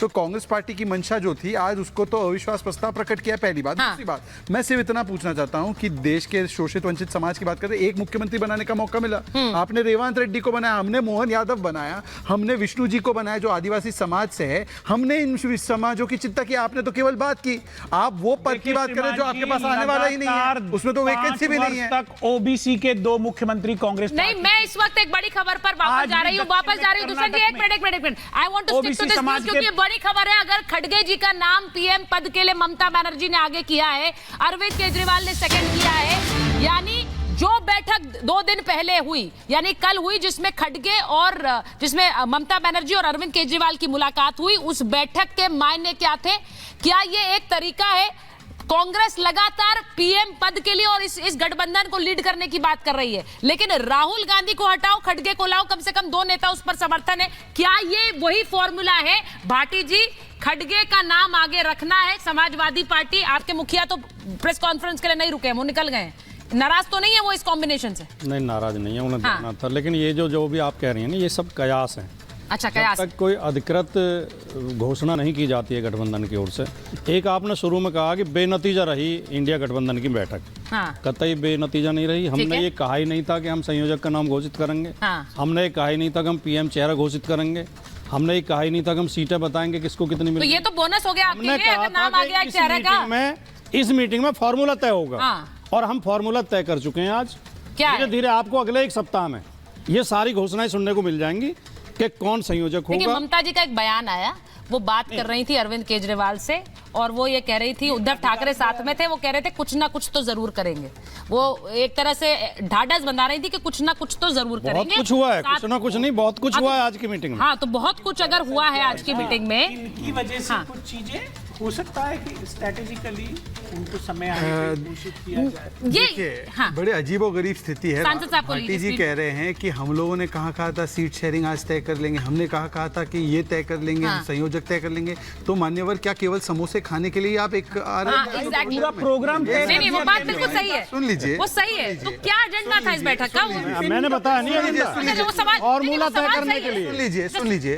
तो कांग्रेस पार्टी की मंशा जो थी आज उसको तो अविश्वास प्रस्ताव प्रकट किया, पहली बात। दूसरी बात मैं सिर्फ इतना पूछना चाहता हूं कि देश के शोषित वंचित समाज की बात करें, एक मुख्यमंत्री बनाने का मौका मिला, आपने रेवंत रेड्डी को बनाया, हमने मोहन यादव बनाया, हमने विष्णु जी को बनाया जो आदिवासी समाज से है, हमने इन समाजों की चिंता की, आपने तो केवल बात की। आप वो पद की बात करें जो आपके पास आने वाला ही नहीं है, उसमें तो वैकेंसी भी नहीं है। तक ओबीसी के 2 मुख्यमंत्री कांग्रेस नहीं, मैं इस वक्त एक बड़ी खबर पर वापस जा रही हूँ। दुष्यंत जी, एक minute, I want to stick to this news क्योंकि ये बड़ी खबर है। अगर खड़गे जी का नाम पीएम पद के लिए ममता बनर्जी ने आगे किया है, अरविंद केजरीवाल ने सेकंड किया है, यानी जो बैठक 2 दिन पहले हुई, यानी कल हुई, जिसमें खड़गे और जिसमें ममता बनर्जी और अरविंद केजरीवाल की मुलाकात हुई, उस बैठक के मायने क्या थे? क्या ये एक तरीका है? कांग्रेस लगातार पीएम पद के लिए और इस गठबंधन को लीड करने की बात कर रही है, लेकिन राहुल गांधी को हटाओ, खड़गे को लाओ, कम से कम 2 नेता उस पर समर्थन है। क्या ये वही फॉर्मूला है? भाटी जी, खड़गे का नाम आगे रखना है, समाजवादी पार्टी, आपके मुखिया तो प्रेस कॉन्फ्रेंस के लिए नहीं रुके हैं, वो निकल गए हैं, नाराज तो नहीं है वो इस कॉम्बिनेशन से? नहीं, नाराज नहीं है, उन्हें देना था, लेकिन ये जो भी आप कह रही हैं ना, ये सब कयास हैं। अच्छा, जब तक कोई अधिकृत घोषणा नहीं की जाती है गठबंधन की ओर से। एक आपने शुरू में कहा कि बेनतीजा रही इंडिया गठबंधन की बैठक, कतई बेनतीजा नहीं रही। हमने ये कहा ही नहीं था कि हम संयोजक का नाम घोषित करेंगे, हमने ये कहा ही नहीं था कि हम पीएम चेहरा घोषित करेंगे, हमने ये कहा ही नहीं था कि हम सीटें बताएंगे किसको कितनी मिलेगी। तो ये तो बोनस हो गया आपके लिए, अगर नाम आ गया चेहरे का। इस मीटिंग में फॉर्मूला तय होगा और हम फॉर्मूला तय कर चुके हैं। आज धीरे धीरे आपको अगले 1 सप्ताह में ये सारी घोषणाएं सुनने को मिल जाएंगी कि कौन संयोजक होगा। ममता जी का एक बयान आया, वो बात कर रही थी अरविंद केजरीवाल से और वो ये कह रही थी, उद्धव ठाकरे साथ में थे, वो कह रहे थे कुछ ना कुछ तो जरूर करेंगे। वो एक तरह से ढाढ़स बंधा रही थी कि कुछ ना कुछ तो जरूर करेंगे। बहुत कुछ हुआ है, कुछ ना कुछ नहीं, बहुत कुछ हुआ है आज की मीटिंग में। हाँ, तो बहुत कुछ अगर हुआ है आज की मीटिंग में, इनकी वजह से कुछ चीजें हो सकता है कि स्ट्रेटेजिकली उनको समय आने पे घोषित किया जाए। ये बड़े अजीबोगरीब स्थिति है। भाटी जी कह रहे हैं कि हम लोगों ने कहा था सीट शेयरिंग आज तय कर लेंगे, हमने कहा था कि ये तय कर लेंगे, संयोजक तय कर लेंगे। तो मान्यवर, क्या केवल समोसे खाने के लिए आप एक पूरा प्रोग्राम? नहीं, वो बात बिल्कुल सही है, सुन लीजिए, वो सही है। तो क्या एजेंडा था इस बैठक का? मैंने बताया नहीं, फॉर्मूला तय करने के लिए। सुन लीजिए,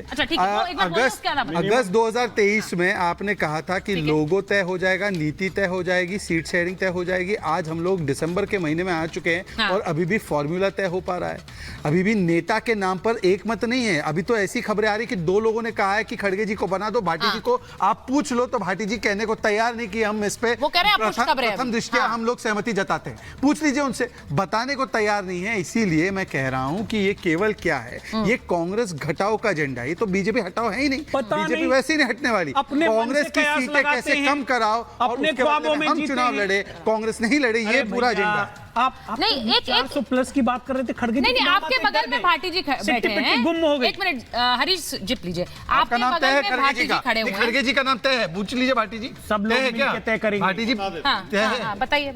अगस्त 2023 में आपने कहा था कि लोगो तय हो जाएगा, नीति तय हो जाएगी, सीट शेयरिंग तय हो जाएगी। आज हम लोग दिसंबर के महीने में आ चुके हैं और अभी भी फॉर्मूला तय हो पा रहा है। अभी भी नेता के नाम पर एक मत नहीं है। अभी तो ऐसी खबरें आ रही कि 2 लोगों ने कहा है कि खड़गे जी को बना दो, भाटी जी को आप पूछ लो, तो भाटी जी कहने को तैयार नहीं कि हम इस पे प्रथम दृष्टया हम लोग सहमति जताते हैं। पूछ लीजिए उनसे, बताने को तैयार नहीं है। इसीलिए मैं कह रहा हूं कि ये केवल क्या है, ये कांग्रेस घटाओ का एजेंडा है। ये तो बीजेपी हटाओ है ही नहीं, बीजेपी वैसे ही नहीं हटने वाली। कांग्रेस की सीटें कैसे कम कराओ और उसके बाद हम चुनाव लड़े, कांग्रेस नहीं लड़े, ये पूरा एजेंडा। आप नहीं 400+ की बात कर रहे थे, खड़गे नहीं, आपके बगल में भाटी जी बैठे हैं, गुम हो गए। एक मिनट, हरीश जिप लीजिए, आपके बगल में भाटी जी खड़े हुए हैं। खड़गे जी का नाम तय है, पूछ लीजिए भाटी जी, सब लोग मिलकर तय करेंगे। भाटी जी बताइए।